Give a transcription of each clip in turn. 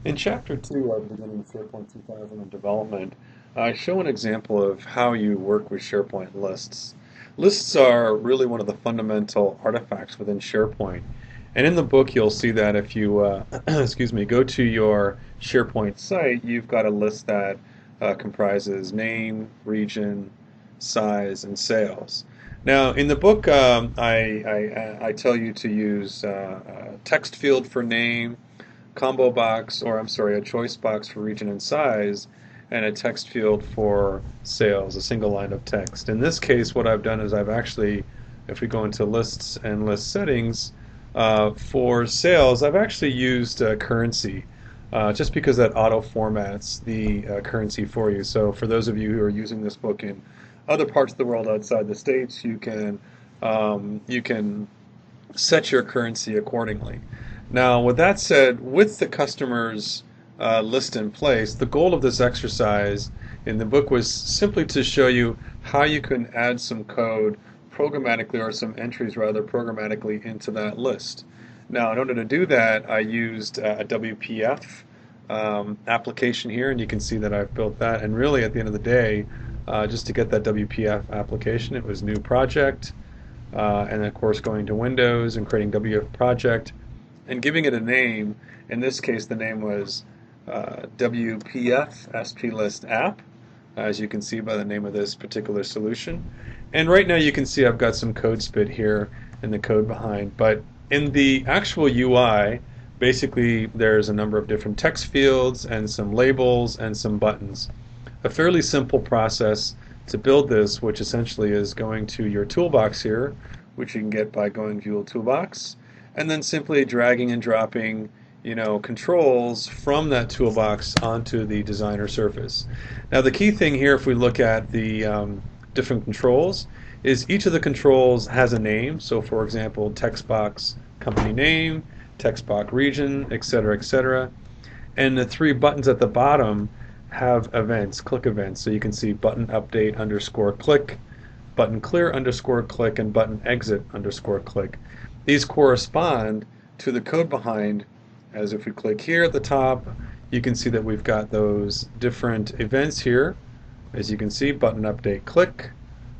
In Chapter 2 of Beginning SharePoint 2000 and Development, I show an example of how you work with SharePoint lists. Lists are really one of the fundamental artifacts within SharePoint. And in the book, you'll see that if you, excuse me, go to your SharePoint site, you've got a list that comprises name, region, size, and sales. Now, in the book, I tell you to use a text field for name, combo box, or I'm sorry, a choice box for region and size, and a text field for sales, a single line of text. In this case, what I've done is I've actually, if we go into lists and list settings, for sales, I've actually used currency. Just because that auto formats the currency for you. So for those of you who are using this book in other parts of the world outside the States, you can set your currency accordingly. Now, with that said, with the customer's list in place, the goal of this exercise in the book was simply to show you how you can add some code programmatically, or some entries rather programmatically, into that list. Now, in order to do that, I used a WPF application here, and you can see that I've built that. And really, at the end of the day, just to get that WPF application, it was new project, and then of course going to Windows and creating WPF project and giving it a name. In this case, the name was WPF SPList app, as you can see by the name of this particular solution. And right now you can see I've got some code spit here in the code behind, but in the actual UI, basically there's a number of different text fields and some labels and some buttons. A fairly simple process to build this, which essentially is going to your toolbox here, which you can get by going View Toolbox, and then simply dragging and dropping, controls from that toolbox onto the designer surface. Now the key thing here, if we look at the different controls, is each of the controls has a name. So for example, text box company name, text box region, etc., etc. And the three buttons at the bottom have events, click events. So you can see button update underscore click, button clear underscore click, and button exit underscore click. These correspond to the code behind, as if we click here at the top, you can see that we've got those different events here. As you can see, button update click,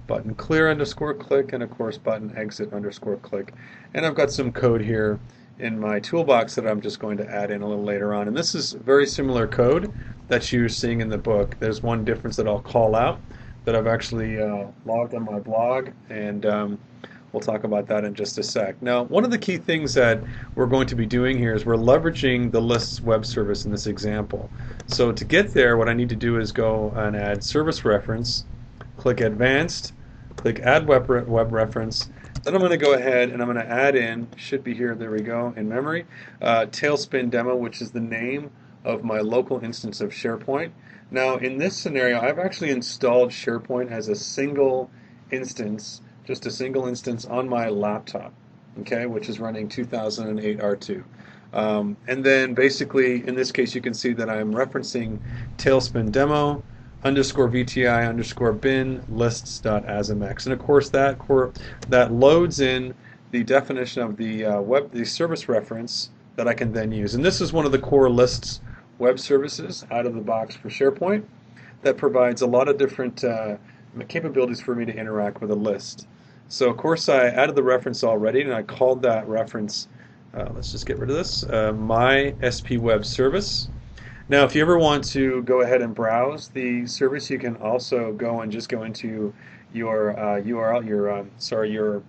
button clear underscore click, and of course button exit underscore click. And I've got some code here in my toolbox that I'm just going to add in a little later on. And this is very similar code that you're seeing in the book. There's one difference that I'll call out that I've actually logged on my blog, and we'll talk about that in just a sec. Now, one of the key things that we're going to be doing here is we're leveraging the lists web service in this example. So to get there, what I need to do is go and add service reference, click advanced, click add web reference. Then I'm going to go ahead and I'm going to add in, should be here, there we go, in memory, Tailspin Demo, which is the name of my local instance of SharePoint. Now, in this scenario, I've actually installed SharePoint as a single instance, just a single instance on my laptop, okay, which is running 2008 R2. And then basically, in this case, you can see that I'm referencing Tailspin Demo underscore VTI underscore bin lists.asmx. And of course, that loads in the definition of the service reference that I can then use. And this is one of the core lists web services out of the box for SharePoint that provides a lot of different capabilities for me to interact with a list. So of course I added the reference already, and I called that reference, let's just get rid of this, my SP web service. Now if you ever want to go ahead and browse the service, you can also go and just go into your URL, your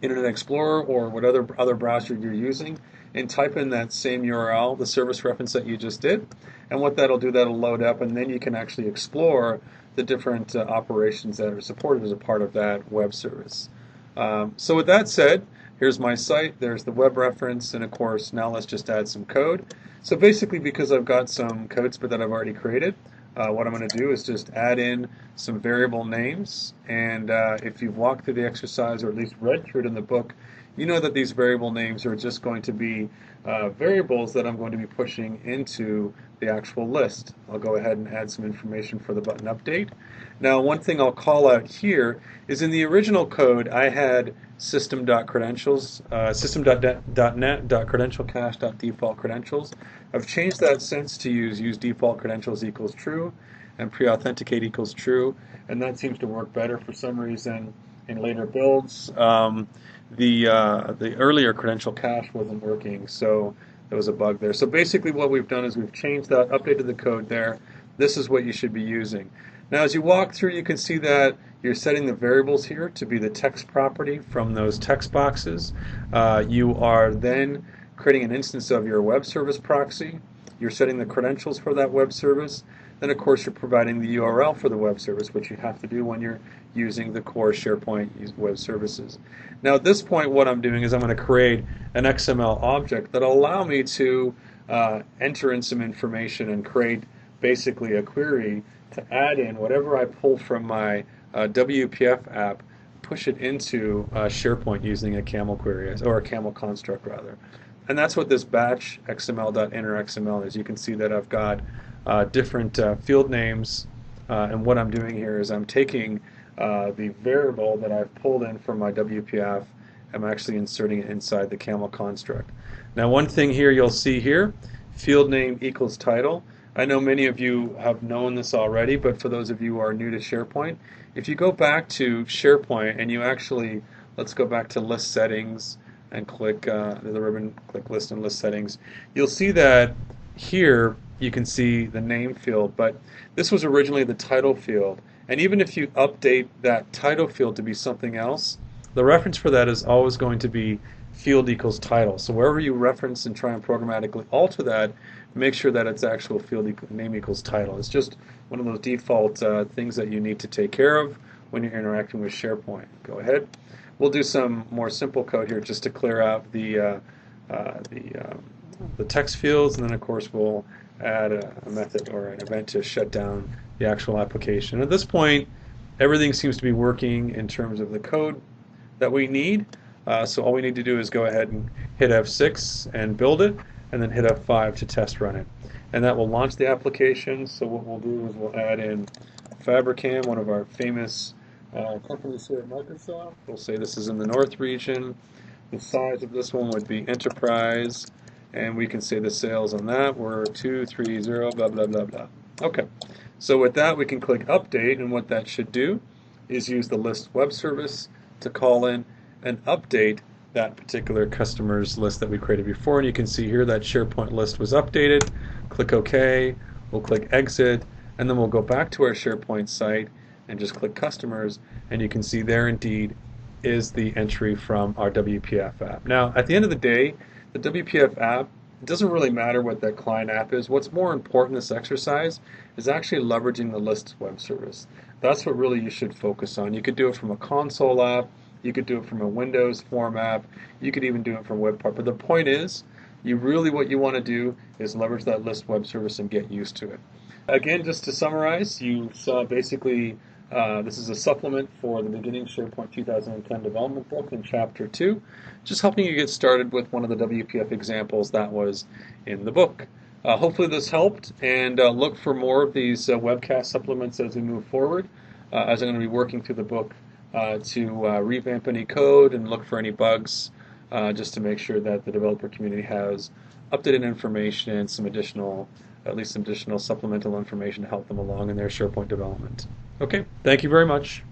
Internet Explorer or whatever other browser you're using, and type in that same URL, the service reference that you just did. And what that'll do, that'll load up, and then you can actually explore the different operations that are supported as a part of that web service. So with that said, here's my site, there's the web reference, and of course now let's just add some code. So basically, because I've got some code spit that I've already created, what I'm going to do is just add in some variable names, and if you've walked through the exercise or at least read through it in the book, you know that these variable names are just going to be variables that I'm going to be pushing into the actual list. I'll go ahead and add some information for the button update. Now, one thing I'll call out here is in the original code, I had system.credentials, system.net.credentialcache.default credentials. I've changed that since to use default credentials equals true and pre-authenticate equals true, and that seems to work better for some reason in later builds. The earlier credential cache wasn't working, so there was a bug there. So basically what we've done is we've changed that, updated the code there. This is what you should be using. Now as you walk through, you can see that you're setting the variables here to be the text property from those text boxes. You are then creating an instance of your web service proxy. You're setting the credentials for that web service. Then, of course, you're providing the URL for the web service, which you have to do when you're using the core SharePoint web services. Now, at this point, what I'm doing is I'm going to create an XML object that will allow me to enter in some information and create basically a query to add in whatever I pull from my WPF app, push it into SharePoint using a camel query, or a camel construct rather. And that's what this batch XML.inner XML is. You can see that I've got different field names, and what I'm doing here is I'm taking the variable that I've pulled in from my WPF. I'm actually inserting it inside the camel construct. Now, one thing here you'll see here, field name equals title. I know many of you have known this already, but for those of you who are new to SharePoint, if you go back to SharePoint and you actually, let's go back to list settings and click the ribbon, click list and list settings, you'll see that here you can see the name field, but this was originally the title field. And even if you update that title field to be something else, the reference for that is always going to be field equals title. So wherever you reference and try and programmatically alter that, make sure that it's actual field name equals title. It's just one of those default things that you need to take care of when you're interacting with SharePoint. Go ahead. We'll do some more simple code here just to clear out the text fields, and then of course we'll add a method or an event to shut down the actual application. At this point, everything seems to be working in terms of the code that we need. So all we need to do is go ahead and hit F6 and build it, and then hit F5 to test run it. And that will launch the application. So what we'll do is we'll add in Fabricam, one of our famous companies here at Microsoft. We'll say this is in the North region. The size of this one would be Enterprise, and we can say the sales on that were 230, blah, blah, blah, blah. Okay, so with that we can click Update, and what that should do is use the list web service to call in and update that particular customer's list that we created before. And you can see here that SharePoint list was updated. Click OK, we'll click Exit, and then we'll go back to our SharePoint site and just click Customers, and you can see there indeed is the entry from our WPF app. Now, at the end of the day, the WPF app, it doesn't really matter what that client app is. What's more important in this exercise is actually leveraging the list web service. That's what really you should focus on. You could do it from a console app, you could do it from a Windows form app, you could even do it from WebPart. But the point is, what you want to do is leverage that list web service and get used to it. Again, just to summarize, you saw basically this is a supplement for the Beginning SharePoint 2010 development book in Chapter 2, just helping you get started with one of the WPF examples that was in the book. Hopefully this helped, and look for more of these webcast supplements as we move forward, as I'm going to be working through the book to revamp any code and look for any bugs, just to make sure that the developer community has updated information and at least some additional supplemental information to help them along in their SharePoint development. Okay, thank you very much.